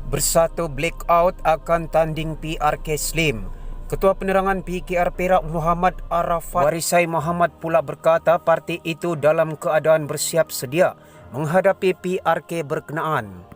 Bersatu blackout akan tanding PRK Slim. Ketua Penerangan PKR Perak Muhammad Arafat Warisai Muhammad pula berkata parti itu dalam keadaan bersiap sedia menghadapi PRK berkenaan.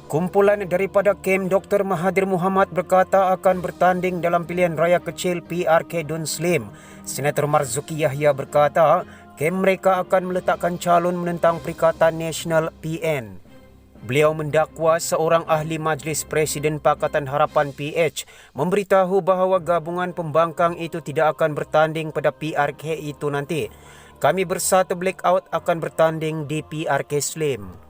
Kumpulan daripada kem Dr. Mahathir Mohamad berkata akan bertanding dalam pilihan raya kecil PRK Dun Slim. Senator Marzuki Yahya berkata kem mereka akan meletakkan calon menentang Perikatan Nasional PN. Beliau mendakwa seorang ahli Majlis Presiden Pakatan Harapan PH memberitahu bahawa gabungan pembangkang itu tidak akan bertanding pada PRK itu nanti. Kami bersatu blackout akan bertanding di PRK Slim.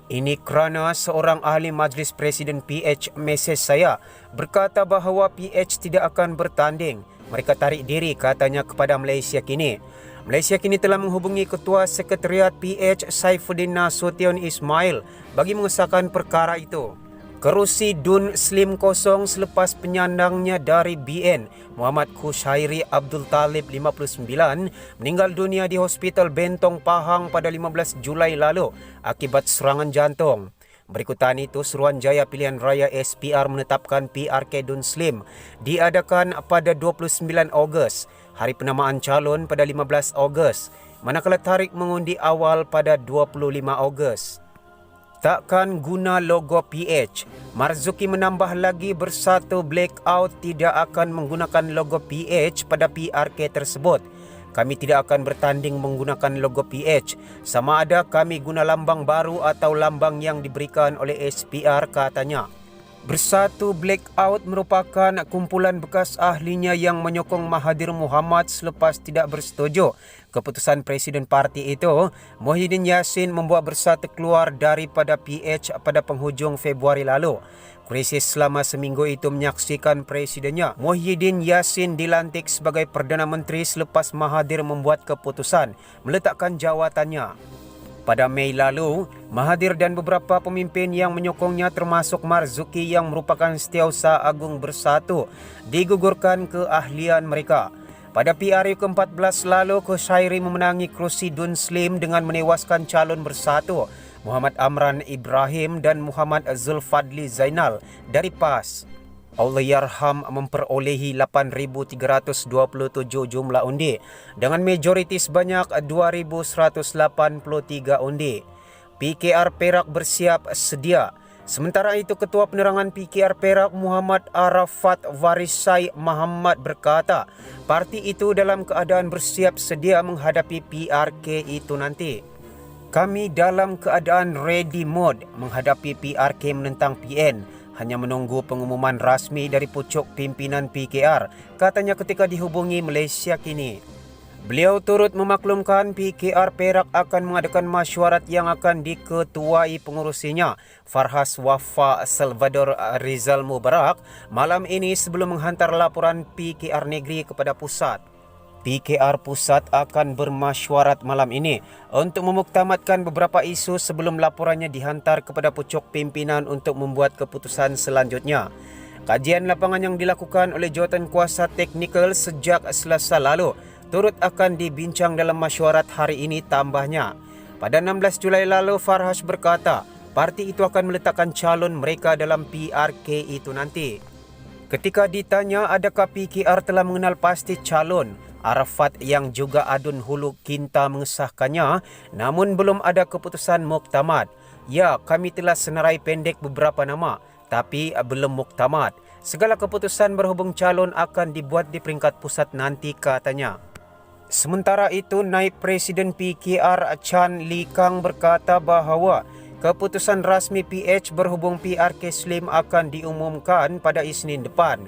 Ini kerana seorang ahli Majlis Presiden PH mesej saya berkata bahawa PH tidak akan bertanding. Mereka tarik diri katanya kepada Malaysia Kini. Malaysia Kini telah menghubungi Ketua Sekretariat PH Saifuddin Nasution Ismail bagi mengesahkan perkara itu. Kerusi Dun Slim kosong selepas penyandangnya dari BN Muhammad Kushairi Abdul Talib 59 meninggal dunia di Hospital Bentong Pahang pada 15 Julai lalu akibat serangan jantung. Berikutan itu, Suruhanjaya Pilihan Raya SPR menetapkan PRK Dun Slim diadakan pada 29 Ogos, hari penamaan calon pada 15 Ogos, manakala tarikh mengundi awal pada 25 Ogos. Takkan guna logo PH. Marzuki menambah lagi bersatu blackout tidak akan menggunakan logo PH pada PRK tersebut. Kami tidak akan bertanding menggunakan logo PH. Sama ada kami guna lambang baru atau lambang yang diberikan oleh SPR, katanya. Bersatu blackout merupakan kumpulan bekas ahlinya yang menyokong Mahathir Mohamad selepas tidak bersetuju keputusan Presiden parti itu. Muhyiddin Yassin membuat bersatu keluar daripada PH pada penghujung Februari lalu. Krisis selama seminggu itu menyaksikan presidennya Muhyiddin Yassin dilantik sebagai Perdana Menteri selepas Mahathir membuat keputusan meletakkan jawatannya. Pada Mei lalu, Mahathir dan beberapa pemimpin yang menyokongnya termasuk Marzuki yang merupakan Setiausaha Agung Bersatu digugurkan keahlian mereka. Pada PRU ke-14 lalu, Kushairi memenangi kerusi Dun Slim dengan menewaskan calon Bersatu Muhammad Amran Ibrahim dan Muhammad Zulfadli Zainal dari PAS. Allahyarham memperolehi 8,327 jumlah undi dengan majoriti sebanyak 2,183 undi. PKR Perak bersiap sedia. Sementara itu, Ketua Penerangan PKR Perak Muhammad Arafat Warisai Muhammad berkata parti itu dalam keadaan bersiap sedia menghadapi PRK itu nanti. Kami dalam keadaan ready mode menghadapi PRK menentang PN. Hanya menunggu pengumuman rasmi dari pucuk pimpinan PKR, katanya ketika dihubungi Malaysia Kini. Beliau turut memaklumkan PKR Perak akan mengadakan mesyuarat yang akan diketuai pengurusinya, Farhas Wafa Salvador Rizal Mubarak, malam ini sebelum menghantar laporan PKR Negeri kepada pusat. PKR Pusat akan bermesyuarat malam ini untuk memuktamadkan beberapa isu sebelum laporannya dihantar kepada pucuk pimpinan untuk membuat keputusan selanjutnya. Kajian lapangan yang dilakukan oleh jawatan kuasa teknikal sejak Selasa lalu turut akan dibincang dalam mesyuarat hari ini, tambahnya. Pada 16 Julai lalu, Farhas berkata parti itu akan meletakkan calon mereka dalam PRK itu nanti. Ketika ditanya adakah PKR telah mengenal pasti calon, Arafat yang juga Adun Hulu Kinta mengesahkannya, namun belum ada keputusan muktamad. Ya, kami telah senarai pendek beberapa nama, tapi belum muktamad. Segala keputusan berhubung calon akan dibuat di peringkat pusat nanti, katanya. Sementara itu, Naib Presiden PKR Chan Lee Kang berkata bahawa keputusan rasmi PH berhubung PRK Slim akan diumumkan pada Isnin depan.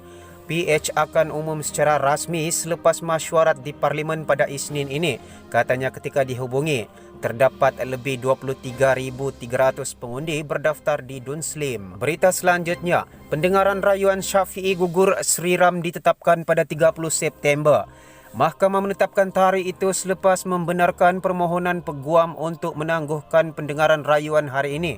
PH akan umum secara rasmi selepas mesyuarat di Parlimen pada Isnin ini, katanya ketika dihubungi. Terdapat lebih 23,300 pengundi berdaftar di Dun Slim. Berita selanjutnya, pendengaran rayuan Syafi'i gugur Sri Ram ditetapkan pada 30 September. Mahkamah menetapkan tarikh itu selepas membenarkan permohonan peguam untuk menangguhkan pendengaran rayuan hari ini.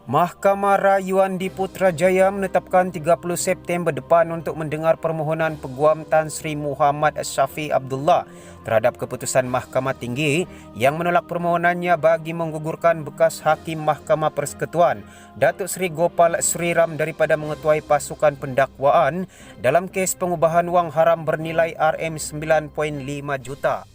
Mahkamah Rayuan di Putrajaya menetapkan 30 September depan untuk mendengar permohonan Peguam Tan Sri Muhammad Syafiee Abdullah terhadap keputusan Mahkamah Tinggi yang menolak permohonannya bagi menggugurkan bekas Hakim Mahkamah Persekutuan Datuk Seri Gopal Sriram daripada mengetuai pasukan pendakwaan dalam kes pengubahan wang haram bernilai RM9.5 juta.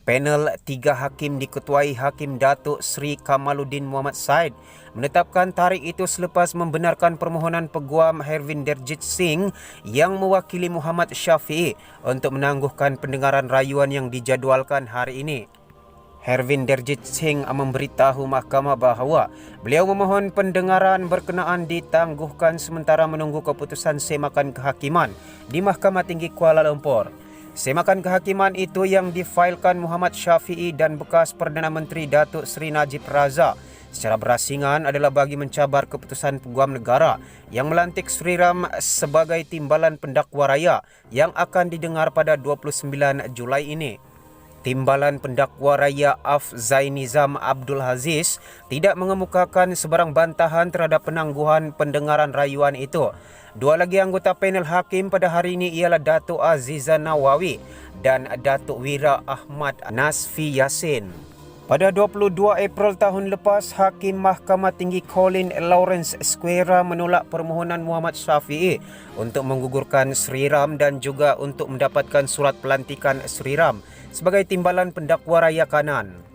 Panel 3 hakim diketuai Hakim Datuk Seri Kamaluddin Muhammad Said menetapkan tarikh itu selepas membenarkan permohonan Peguam Hervinderjit Singh yang mewakili Muhammad Syafiee untuk menangguhkan pendengaran rayuan yang dijadualkan hari ini. Hervinderjit Singh memberitahu mahkamah bahawa beliau memohon pendengaran berkenaan ditangguhkan sementara menunggu keputusan semakan kehakiman di Mahkamah Tinggi Kuala Lumpur. Semakan kehakiman itu yang difailkan Muhammad Syafiee dan bekas Perdana Menteri Datuk Seri Najib Razak secara berasingan adalah bagi mencabar keputusan Peguam Negara yang melantik Sriram sebagai timbalan pendakwa raya yang akan didengar pada 29 Julai ini. Timbalan pendakwa raya Af Zainizam Abdul Aziz tidak mengemukakan sebarang bantahan terhadap penangguhan pendengaran rayuan itu. Dua lagi anggota panel hakim pada hari ini ialah Datuk Aziza Nawawi dan Datuk Wira Ahmad Nasfi Yassin. Pada 22 April tahun lepas, Hakim Mahkamah Tinggi Colin Lawrence Square menolak permohonan Muhammad Syafiee untuk menggugurkan Sriram dan juga untuk mendapatkan surat pelantikan Sriram sebagai timbalan pendakwa raya kanan.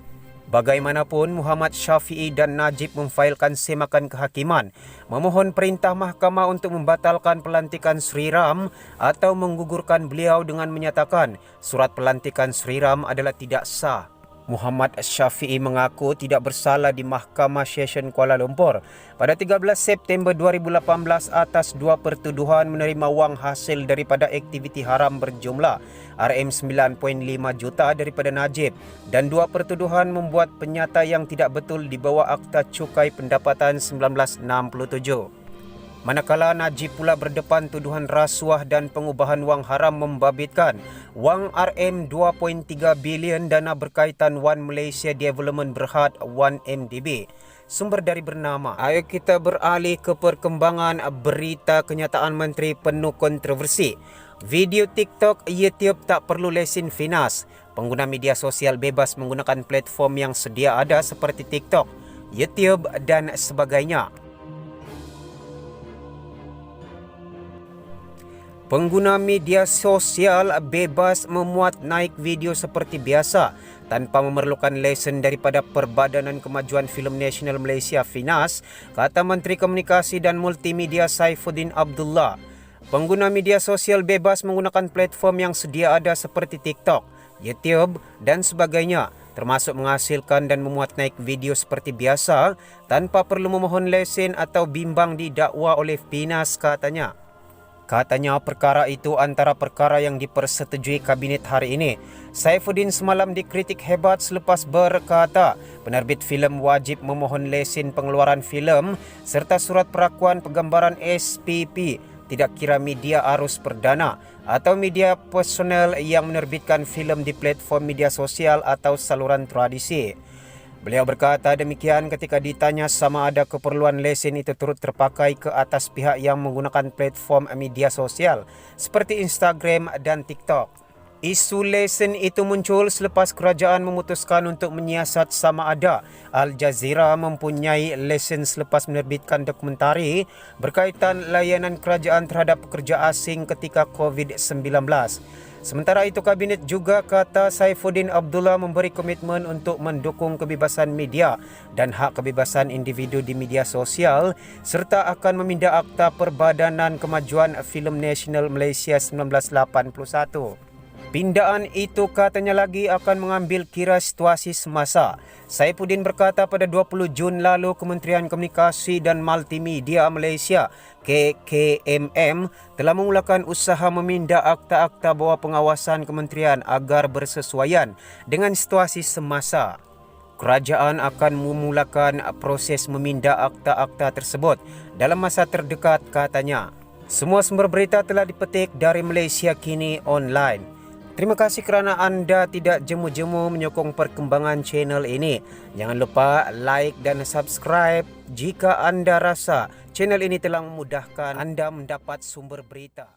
Bagaimanapun, Muhammad Syafiee dan Najib memfailkan semakan kehakiman memohon perintah mahkamah untuk membatalkan pelantikan Sriram atau menggugurkan beliau dengan menyatakan surat pelantikan Sriram adalah tidak sah. Muhammad Syafiee mengaku tidak bersalah di Mahkamah Session Kuala Lumpur pada 13 September 2018 atas dua pertuduhan menerima wang hasil daripada aktiviti haram berjumlah RM9.5 juta daripada Najib dan dua pertuduhan membuat penyata yang tidak betul di bawah Akta Cukai Pendapatan 1967. Manakala Najib pula berdepan tuduhan rasuah dan pengubahan wang haram membabitkan wang RM2.3 bilion dana berkaitan One Malaysia Development Berhad 1MDB. Sumber dari bernama. Ayo kita beralih ke perkembangan berita kenyataan Menteri penuh kontroversi. Video TikTok, YouTube tak perlu lesen Finas. Pengguna media sosial bebas menggunakan platform yang sedia ada seperti TikTok, YouTube dan sebagainya. Pengguna media sosial bebas memuat naik video seperti biasa tanpa memerlukan lesen daripada Perbadanan Kemajuan Filem Nasional Malaysia Finas, kata Menteri Komunikasi dan Multimedia Saifuddin Abdullah. Pengguna media sosial bebas menggunakan platform yang sedia ada seperti TikTok, YouTube dan sebagainya, termasuk menghasilkan dan memuat naik video seperti biasa tanpa perlu memohon lesen atau bimbang didakwa oleh Finas, katanya. Katanya perkara itu antara perkara yang dipersetujui Kabinet hari ini. Saifuddin semalam dikritik hebat selepas berkata penerbit filem wajib memohon lesen pengeluaran filem serta surat perakuan penggambaran SPP, tidak kira media arus perdana atau media personal yang menerbitkan filem di platform media sosial atau saluran tradisi. Beliau berkata demikian ketika ditanya sama ada keperluan lesen itu turut terpakai ke atas pihak yang menggunakan platform media sosial seperti Instagram dan TikTok. Isu lesen itu muncul selepas kerajaan memutuskan untuk menyiasat sama ada Al Jazeera mempunyai lesen selepas menerbitkan dokumentari berkaitan layanan kerajaan terhadap pekerja asing ketika COVID-19. Sementara itu, Kabinet juga, kata Saifuddin Abdullah, memberi komitmen untuk mendukung kebebasan media dan hak kebebasan individu di media sosial serta akan meminda Akta Perbadanan Kemajuan Filem Nasional Malaysia 1981. Pindaan itu, katanya lagi, akan mengambil kira situasi semasa. Saifuddin berkata pada 20 Jun lalu Kementerian Komunikasi dan Multimedia Malaysia KKMM telah memulakan usaha meminda akta-akta bawah pengawasan kementerian agar bersesuaian dengan situasi semasa. Kerajaan akan memulakan proses meminda akta-akta tersebut dalam masa terdekat, katanya. Semua sumber berita telah dipetik dari Malaysia Kini Online. Terima kasih kerana anda tidak jemu-jemu menyokong perkembangan channel ini. Jangan lupa like dan subscribe jika anda rasa channel ini telah memudahkan anda mendapat sumber berita.